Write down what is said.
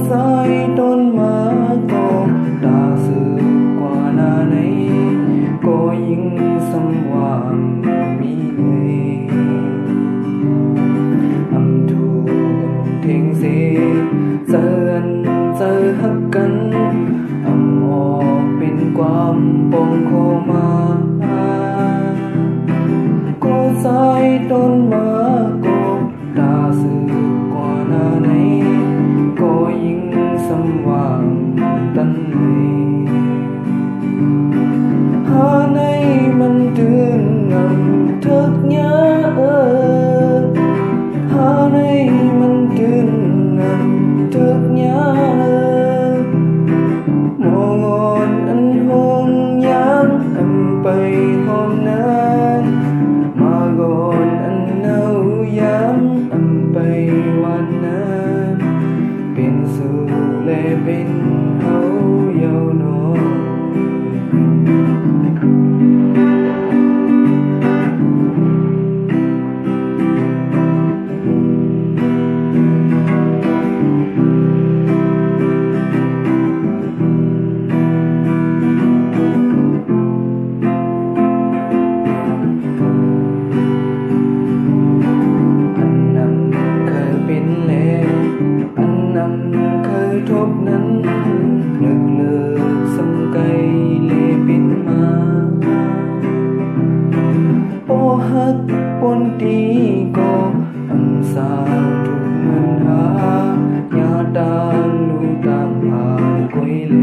sai tôn mà có ta sự qua na này có những sâm hoàng mỹ người âm thu thiên dê giờ ăn giờ hấp cắn âm o bên quam bông khô ma có sai tôn mà có ta sự qua na này có những sâm vàng tân này hà này mình thương ngầm thức nhớ hà này mình thương ngầm thức nhớ mùa ngon anh hôn nhắn em bay hôm nay mà gòn anh nấu dám em bayวันนั้นเป็นสู่และเป็นเฮาเยาวนอนทบนั้นนึกเลิกสำไกเลปินมาโอฮักปนตีก็อันสาทุกมันหาญาตางลูตามผ่านกุยเล